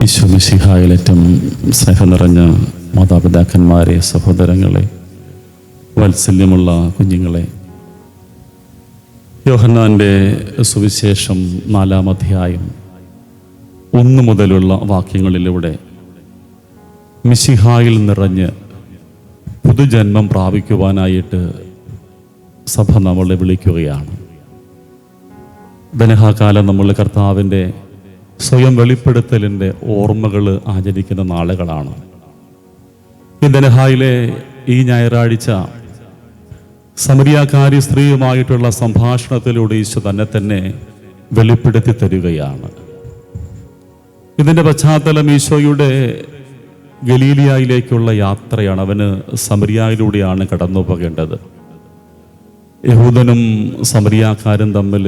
ഈശോ മിശിഹായിൽ ഏറ്റവും സ്നേഹം നിറഞ്ഞ മാതാപിതാക്കന്മാരെ, സഹോദരങ്ങളെ, വാത്സല്യമുള്ള കുഞ്ഞുങ്ങളെ, യോഹന്നാൻ്റെ സുവിശേഷം 4-ാം അധ്യായം 1 മുതലുള്ള വാക്യങ്ങളിലൂടെ മിശിഹായിൽ നിറഞ്ഞ് പുതുജന്മം പ്രാപിക്കുവാനായിട്ട് സഭ നമ്മളെ വിളിക്കുകയാണ്. ധനഹാകാലം നമ്മൾ കർത്താവിൻ്റെ സ്വയം വെളിപ്പെടുത്തലിൻ്റെ ഓർമ്മകൾ ആചരിക്കുന്ന നാളുകളാണ്. ഈ ധനഹായിലെ ഈ ഞായറാഴ്ച സമരിയാക്കാരി സ്ത്രീയുമായിട്ടുള്ള സംഭാഷണത്തിലൂടെ ഈശോ തന്നെ വെളിപ്പെടുത്തി തരികയാണ്. ഇതിൻ്റെ പശ്ചാത്തലം ഈശോയുടെ ഗലീലിയായിലേക്കുള്ള യാത്രയാണ്. അവന് സമരിയായിലൂടെയാണ് കടന്നു പോകേണ്ടത്. യഹൂദനും സമരിയാക്കാരും തമ്മിൽ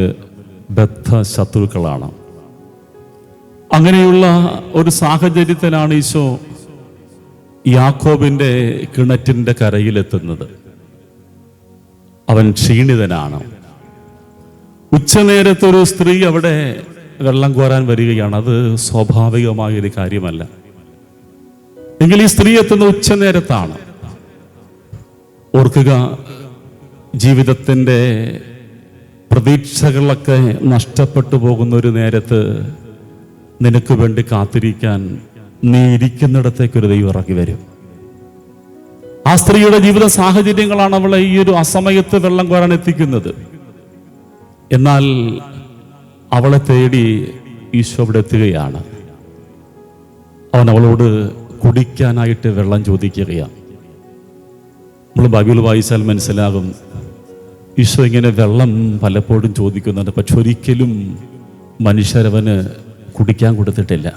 ബദ്ധ ശത്രുക്കളാണ്. അങ്ങനെയുള്ള ഒരു സാഹചര്യത്തിലാണ് ഈശോ യാക്കോബിൻ്റെ കിണറ്റിൻ്റെ കരയിലെത്തുന്നത്. അവൻ ക്ഷീണിതനാണ്. ഉച്ചനേരത്തൊരു സ്ത്രീ അവിടെ വെള്ളം കോരാൻ വരികയാണ്. അത് സ്വാഭാവികമായൊരു കാര്യമല്ല. എങ്കിൽ ഈ സ്ത്രീ എത്തുന്ന ഉച്ചനേരത്താണ്. ഓർക്കുക, ജീവിതത്തിൻ്റെ പ്രതീക്ഷകളൊക്കെ നഷ്ടപ്പെട്ടു പോകുന്ന ഒരു നേരത്ത് നിനക്ക് വേണ്ടി കാത്തിരിക്കാൻ നീ ഇരിക്കുന്നിടത്തേക്കൊരു ദൈവം ഇറങ്ങി വരും. ആ സ്ത്രീയുടെ ജീവിത സാഹചര്യങ്ങളാണ് അവളെ ഈ ഒരു അസമയത്ത് വെള്ളം കോരാൻ എത്തിക്കുന്നത്. എന്നാൽ അവളെ തേടി ഈശോ അവിടെ എത്തുകയാണ്. അവൻ അവളോട് കുടിക്കാനായിട്ട് വെള്ളം ചോദിക്കുകയാണ്. നമ്മൾ ബൈബിൾ വായിച്ചാൽ മനസ്സിലാകും, ഈശോ ഇങ്ങനെ വെള്ളം പലപ്പോഴും ചോദിക്കുന്നുണ്ട്. പക്ഷെ ഒരിക്കലും മനുഷ്യരവന് കുടിക്കാൻ കൊടുത്തിട്ടില്ല.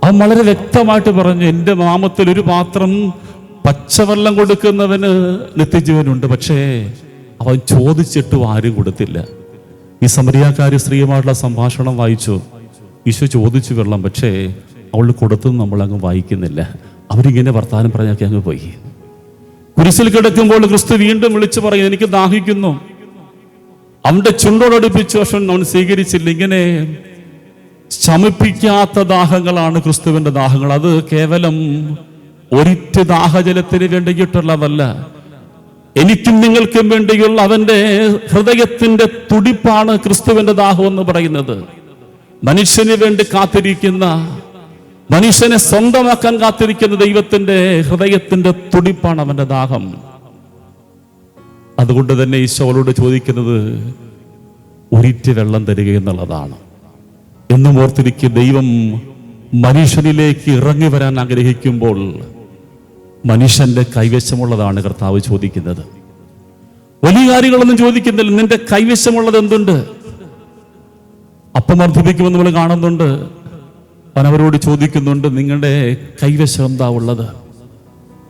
അവൻ വളരെ വ്യക്തമായിട്ട് പറഞ്ഞു, എൻ്റെ നാമത്തിൽ ഒരു പാത്രം പച്ചവെള്ളം കൊടുക്കുന്നവന് നിത്യജീവനുണ്ട്. പക്ഷേ അവൻ ചോദിച്ചിട്ടും ആരും കൊടുത്തില്ല. ഈ സമരിയാക്കാരി സ്ത്രീയുമായിട്ടുള്ള സംഭാഷണം വായിച്ചു. ഈശോ ചോദിച്ചു വെള്ളം, പക്ഷേ അവൾ കൊടുത്തെന്ന് നമ്മളങ്ങ് വായിക്കുന്നില്ല. അവരിങ്ങനെ വർത്താനം പറഞ്ഞൊക്കെ അങ്ങ് പോയി. കുരിശിൽ കിടക്കുമ്പോൾ ക്രിസ്തു വീണ്ടും വിളിച്ചു പറയും, എനിക്ക് ദാഹിക്കുന്നു. അവന്റെ ചുണ്ടോടടുപ്പിച്ചു, പക്ഷെ അവൻ സ്വീകരിച്ചില്ല. ഇങ്ങനെ ശമിപ്പിക്കാത്ത ദാഹങ്ങളാണ് ക്രിസ്തുവിന്റെ ദാഹങ്ങൾ. അത് കേവലം ഒരിറ്റ് ദാഹജലത്തിന് വേണ്ടിയിട്ടുള്ളതല്ല, എനിക്കും നിങ്ങൾക്കും വേണ്ടിയുള്ള അവന്റെ ഹൃദയത്തിന്റെ തുടിപ്പാണ് ക്രിസ്തുവിന്റെ ദാഹം എന്ന് പറയുന്നത്. മനുഷ്യന് വേണ്ടി കാത്തിരിക്കുന്ന, മനുഷ്യനെ സ്വന്തമാക്കാൻ കാത്തിരിക്കുന്ന ദൈവത്തിന്റെ ഹൃദയത്തിന്റെ തുടിപ്പാണ് അവന്റെ ദാഹം. അതുകൊണ്ട് തന്നെ ഈശോയോട് ചോദിക്കുന്നത് ഒരിറ്റ് വെള്ളം തരിക എന്നുള്ളതാണ്. എന്നും ഓർത്തിരിക്കുക, ദൈവം മനുഷ്യനിലേക്ക് ഇറങ്ങി വരാൻ ആഗ്രഹിക്കുമ്പോൾ മനുഷ്യന്റെ കൈവശമുള്ളതാണ് കർത്താവ് ചോദിക്കുന്നത്. വലിയ കാര്യങ്ങളൊന്നും ചോദിക്കുന്നില്ല. നിന്റെ കൈവശമുള്ളത് എന്തുണ്ട്? അപ്പം വർദ്ധിപ്പിക്കുമെന്ന് നമ്മൾ കാണുന്നുണ്ട്. അവൻ അവരോട് ചോദിക്കുന്നുണ്ട്, നിങ്ങളുടെ കൈവശം എന്താ ഉള്ളത്?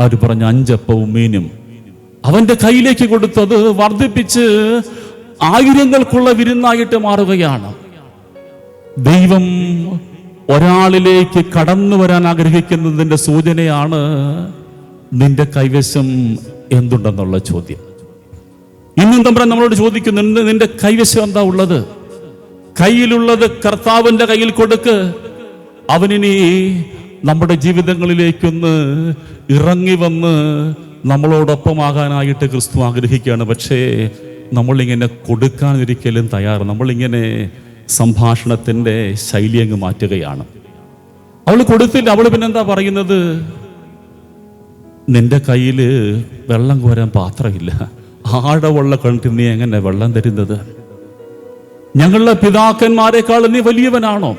അവർ പറഞ്ഞു, 5 അപ്പവും മീനും. അവന്റെ കയ്യിലേക്ക് കൊടുത്തു. അത് വർദ്ധിപ്പിച്ച് 1000-കൾക്കുള്ള വിരുന്നായിട്ട് മാറുകയാണ്. ദൈവം ഒരാളിലേക്ക് കടന്നു വരാൻ ആഗ്രഹിക്കുന്നതിൻ്റെ സൂചനയാണ് നിന്റെ കൈവശം എന്തുണ്ടെന്നുള്ള ചോദ്യം. ഇന്നും തമ്മിൽ നമ്മളോട് ചോദിക്കുന്നുണ്ട്, നിന്റെ കൈവശം എന്താ ഉള്ളത്? കയ്യിലുള്ളത് കർത്താവിൻ്റെ കയ്യിൽ കൊടുക്ക്. അവനിനി നമ്മുടെ ജീവിതങ്ങളിലേക്കൊന്ന് ഇറങ്ങി വന്ന് നമ്മളോടൊപ്പമാകാനായിട്ട് ക്രിസ്തു ആഗ്രഹിക്കുകയാണ്. പക്ഷേ നമ്മളിങ്ങനെ കൊടുക്കാൻ ഒരിക്കലും തയ്യാറ്. നമ്മളിങ്ങനെ സംഭാഷണത്തിൻ്റെ ശൈലി അങ്ങ് മാറ്റുകയാണ്. അവൾ കൊടുത്തില്ല. അവൾ പിന്നെന്താ പറയുന്നത്? നിന്റെ കയ്യിൽ വെള്ളം കോരാൻ പാത്രമില്ല, ആഴമുള്ള കിണറ്റിൽ നീ എങ്ങനെ വെള്ളം തരുന്നത്? ഞങ്ങളുടെ പിതാക്കന്മാരെക്കാൾ നീ വലിയവനാണോ?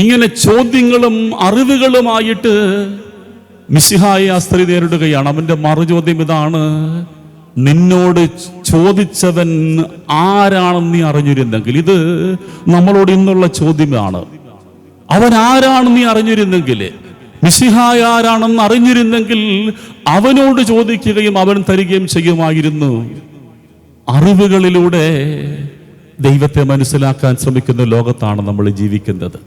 ഇങ്ങനെ ചോദ്യങ്ങളും അറിവുകളുമായിട്ട് മിശിഹായെ ആ സ്ത്രീ നേരിടുകയാണ്. അവന്റെ മറുചോദ്യം ഇതാണ്, നിന്നോട് ചോദിച്ചവൻ ആരാണെന്ന് നീ അറിഞ്ഞിരുന്നെങ്കിൽ. ഇത് നമ്മളോട് ഇന്നുള്ള ചോദ്യമാണ്. അവൻ ആരാണെന്ന് നീ അറിഞ്ഞിരുന്നെങ്കിൽ, മിശിഹായ ആരാണെന്ന് അറിഞ്ഞിരുന്നെങ്കിൽ അവനോട് ചോദിക്കുകയും അവൻ തരികയും ചെയ്യുമായിരുന്നു. അറിവുകളിലൂടെ ദൈവത്തെ മനസ്സിലാക്കാൻ ശ്രമിക്കുന്ന ലോകത്താണ് നമ്മൾ ജീവിക്കുന്നത്.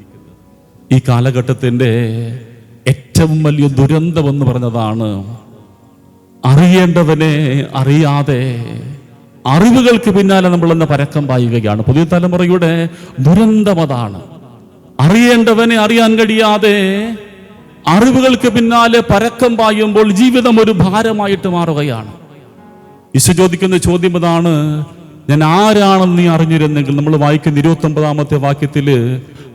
ഈ കാലഘട്ടത്തിൻ്റെ ഏറ്റവും വലിയ ദുരന്തമെന്ന് പറഞ്ഞതാണ് അറിയേണ്ടവനെ അറിയാതെ അറിവുകൾക്ക് പിന്നാലെ നമ്മളെന്ന് പരക്കം പായുകയാണ്. പുതിയ തലമുറയുടെ ദുരന്തം അതാണ്. അറിയേണ്ടവനെ അറിയാൻ കഴിയാതെ അറിവുകൾക്ക് പിന്നാലെ പരക്കം പായുമ്പോൾ ജീവിതം ഒരു ഭാരമായിട്ട് മാറുകയാണ്. ഈശോ ചോദിക്കുന്ന ചോദ്യം ഇതാണ്, ഞാൻ ആരാണെന്ന് നീ അറിഞ്ഞിരുന്നെങ്കിൽ. നമ്മൾ വായിക്കുന്ന 29-ാമത്തെ വാക്യത്തില്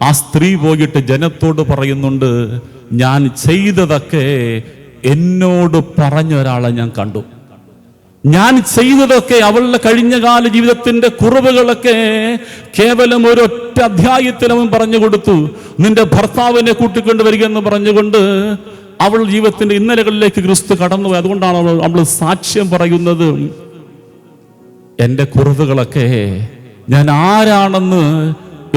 ആ സ്ത്രീ പോയിട്ട് ജനത്തോട് പറയുന്നുണ്ട്, ഞാൻ ചെയ്തതൊക്കെ എന്നോട് പറഞ്ഞ ഒരാളെ ഞാൻ കണ്ടു. ഞാൻ ചെയ്തതൊക്കെ, അവളുടെ കഴിഞ്ഞകാല ജീവിതത്തിന്റെ കുറവുകളൊക്കെ കേവലം ഒരൊറ്റ അധ്യായത്തിൽ അവൻ പറഞ്ഞു കൊടുത്തു. നിന്റെ ഭർത്താവിനെ കൂട്ടിക്കൊണ്ട് വരിക എന്ന് പറഞ്ഞുകൊണ്ട് അവൾ ജീവിതത്തിന്റെ ഇന്നലകളിലേക്ക് ക്രിസ്തു കടന്നുപോയി. അതുകൊണ്ടാണ് അവൾ സാക്ഷ്യം പറയുന്നത്, എൻ്റെ കുറവുകളൊക്കെ ഞാൻ ആരാണെന്ന്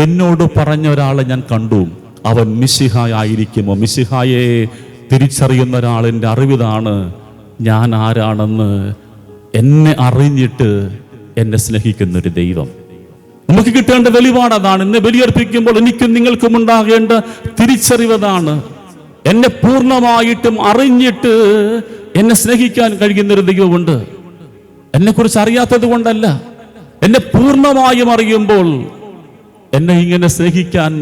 എന്നോട് പറഞ്ഞ ഒരാളെ ഞാൻ കണ്ടു. അവൻ മിശിഹായ ആയിരിക്കുമോ? മിശിഹായെ തിരിച്ചറിയുന്ന ഒരാളിൻ്റെ അറിവിതാണ് ഞാൻ ആരാണെന്ന്. എന്നെ അറിഞ്ഞിട്ട് എന്നെ സ്നേഹിക്കുന്നൊരു ദൈവം. നമുക്ക് കിട്ടേണ്ട വെളിപാട് അതാണ്. എന്നെ ബലിയർപ്പിക്കുമ്പോൾ എനിക്കും നിങ്ങൾക്കും ഉണ്ടാകേണ്ട തിരിച്ചറിവതാണ്. എന്നെ പൂർണ്ണമായിട്ടും അറിഞ്ഞിട്ട് എന്നെ സ്നേഹിക്കാൻ കഴിയുന്നൊരു ദൈവമുണ്ട്. എന്നെക്കുറിച്ച് അറിയാത്തത് കൊണ്ടല്ല, എന്നെ പൂർണ്ണമായും അറിയുമ്പോൾ എന്നെ ഇങ്ങനെ സ്നേഹിക്കാൻ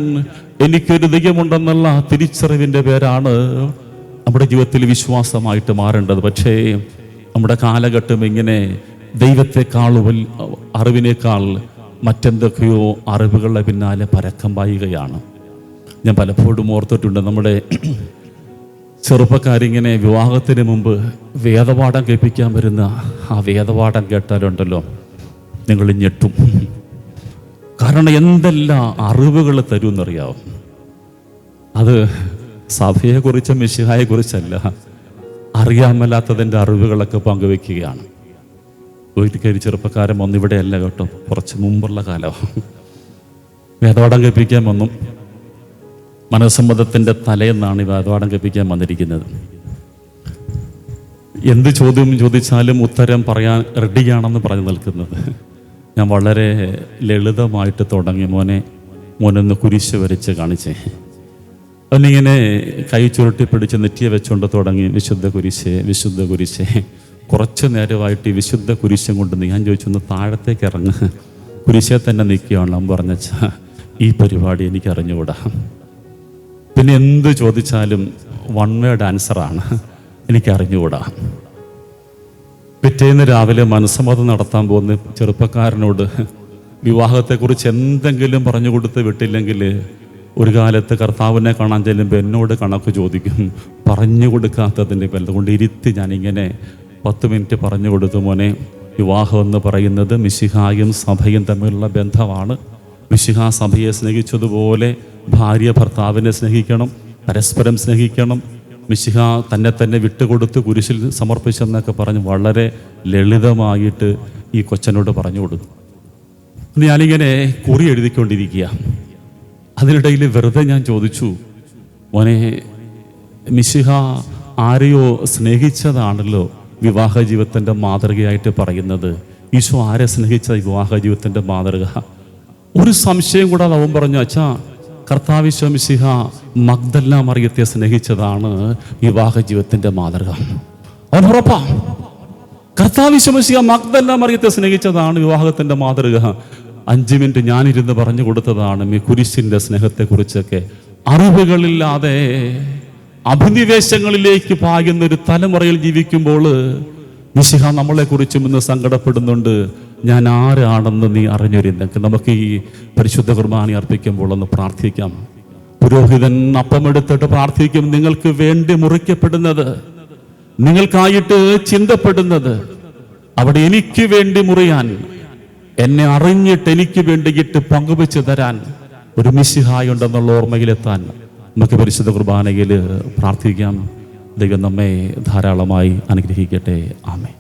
എനിക്കൊരു ദൈവമുണ്ടെന്നുള്ള തിരിച്ചറിവിൻ്റെ പേരാണ് നമ്മുടെ ജീവിതത്തിൽ വിശ്വാസമായിട്ട് മാറേണ്ടത്. പക്ഷേ നമ്മുടെ കാലഘട്ടം ഇങ്ങനെ ദൈവത്തെക്കാൾ അറിവിനേക്കാൾ മറ്റെന്തൊക്കെയോ അറിവുകളുടെ പിന്നാലെ പരക്കം പായുകയാണ്. ഞാൻ പലപ്പോഴും ഓർത്തിട്ടുണ്ട്, നമ്മുടെ ചെറുപ്പക്കാരിങ്ങനെ വിവാഹത്തിന് മുമ്പ് വേദപാഠം കേൾപ്പിക്കാൻ വരുന്ന ആ വേദപാഠം കേട്ടാലുണ്ടല്ലോ നിങ്ങൾ ഞെട്ടും. കാരണം എന്തെല്ലാം അറിവുകൾ തരുമെന്നറിയാവും. അത് സഭയെക്കുറിച്ച് മിശിഹായെക്കുറിച്ചല്ല, അറിയാൻ മേലാത്തതിൻ്റെ അറിവുകളൊക്കെ പങ്കുവെക്കുകയാണ്. ഒരിക്കലും ചെറുപ്പക്കാരൻ വന്നു, ഇവിടെയല്ല കേട്ടോ, കുറച്ച് മുമ്പുള്ള കാലമാണ്. വേദപാഠം കേൾപ്പിക്കാൻ വന്നു. മനസ്സമ്മതത്തിൻ്റെ തലേന്നാണ് ഈ വേദപാഠം കേൾപ്പിക്കാൻ വന്നിരിക്കുന്നത്. എന്ത് ചോദ്യം ചോദിച്ചാലും ഉത്തരം പറയാൻ റെഡിയാണെന്ന് പറഞ്ഞു നിൽക്കുന്നത്. ഞാൻ വളരെ ലളിതമായിട്ട് തുടങ്ങി, മോനൊന്ന് കുരിശ് വരച്ച് കാണിച്ചേ. അവനിങ്ങനെ കൈ ചുരുട്ടി പിടിച്ച് നെറ്റിയെ വെച്ചുകൊണ്ട് തുടങ്ങി, വിശുദ്ധ കുരിശേ, വിശുദ്ധ കുരിശേ. കുറച്ച് നേരമായിട്ട് ഈ വിശുദ്ധ കുരിശം കൊണ്ട് ഞാൻ ചോദിച്ചൊന്ന് താഴത്തേക്ക് ഇറങ്ങ്, കുരിശെ തന്നെ നിൽക്കുകയാണ്. അവൻ പറഞ്ഞാ ഈ പരിപാടി എനിക്ക് അറിഞ്ഞുകൂടാ. പിന്നെ എന്ത് ചോദിച്ചാലും വൺ വേർഡ് ആൻസറാണ്, എനിക്കറിഞ്ഞുകൂടാ. പിറ്റേന്ന് രാവിലെ മനസ്സമ്മതം നടത്താൻ പോകുന്ന ചെറുപ്പക്കാരനോട് വിവാഹത്തെക്കുറിച്ച് എന്തെങ്കിലും പറഞ്ഞു കൊടുത്ത് വിട്ടില്ലെങ്കിൽ ഒരു കാലത്ത് കർത്താവിനെ കാണാൻ ചെല്ലുമ്പോൾ എന്നോട് കണക്ക് ചോദിക്കും. പറഞ്ഞു കൊടുക്കാത്തതിൻ്റെ പേരിൽ അതുകൊണ്ട് ഇരുത്തി ഞാനിങ്ങനെ 10 മിനിറ്റ് പറഞ്ഞു കൊടുത്തു, മോനെ, വിവാഹം എന്ന് പറയുന്നത് മിശിഹായും സഭയും തമ്മിലുള്ള ബന്ധമാണ്. മിശിഹ സഭയെ സ്നേഹിച്ചതുപോലെ ഭാര്യ ഭർത്താവിനെ സ്നേഹിക്കണം, പരസ്പരം സ്നേഹിക്കണം. മിശിഹ തന്നെ വിട്ടുകൊടുത്ത് കുരിശിൽ സമർപ്പിച്ചെന്നൊക്കെ പറഞ്ഞ് വളരെ ലളിതമായിട്ട് ഈ കൊച്ചനോട് പറഞ്ഞു കൊടുത്തു. ഞാനിങ്ങനെ കുറി എഴുതിക്കൊണ്ടിരിക്കുക. അതിനിടയിൽ വെറുതെ ഞാൻ ചോദിച്ചു, മോനെ, മിശിഹ ആരെയോ സ്നേഹിച്ചതാണല്ലോ വിവാഹ ജീവിതത്തിൻ്റെ മാതൃകയായിട്ട് പറയുന്നത്. ഈശോ ആരെ സ്നേഹിച്ച വിവാഹ ജീവിതത്തിൻ്റെ മാതൃക? ഒരു സംശയം കൂടാതെ അവൻ പറഞ്ഞു, അച്ഛാ, കർത്താവിശോ മിശിഹ മഗ്ദല മറിയത്തെ സ്നേഹിച്ചതാണ് വിവാഹ ജീവിതത്തിൻ്റെ മാതൃക. അവൻ ഉറപ്പാ, കർത്താവിശോ മിശിഹ മഗ്ദല മറിയത്തെ സ്നേഹിച്ചതാണ് വിവാഹത്തിൻ്റെ മാതൃക. 5 മിനിറ്റ് ഞാനിരുന്ന് പറഞ്ഞു കൊടുത്തതാണ് ഈ കുരിശിൻ്റെ സ്നേഹത്തെക്കുറിച്ചൊക്കെ. അറിവുകളില്ലാതെ അഭിനിവേശങ്ങളിലേക്ക് പായുന്നൊരു തലമുറയിൽ ജീവിക്കുമ്പോൾ മിശിഹ നമ്മളെക്കുറിച്ചും ഇന്ന് സങ്കടപ്പെടുന്നുണ്ട്. ഞാൻ ആരാണെന്ന് നീ അറിഞ്ഞിരുന്നെങ്കിൽ. നമുക്ക് ഈ പരിശുദ്ധ കുർബാന അർപ്പിക്കുമ്പോൾ ഒന്ന് പ്രാർത്ഥിക്കാം. പുരോഹിതൻ അപ്പമെടുത്തിട്ട് പ്രാർത്ഥിക്കും, നിങ്ങൾക്ക് വേണ്ടി മുറിക്കപ്പെടുന്നത്, നിങ്ങൾക്കായിട്ട് ചിന്തപ്പെടുന്നത്, അവിടെ എനിക്ക് വേണ്ടി മുറിയാൻ, എന്നെ അറിഞ്ഞിട്ട് എനിക്ക് വേണ്ടിയിട്ട് പങ്കുവെച്ച് തരാൻ ഒരു മിശിഹായുണ്ടെന്നുള്ള ഓർമ്മയിലെത്താൻ നമുക്ക് പരിശുദ്ധ കുർബാനയിൽ പ്രാർത്ഥിക്കാം. ദൈവം നമ്മെ ധാരാളമായി അനുഗ്രഹിക്കട്ടെ. ആമേൻ.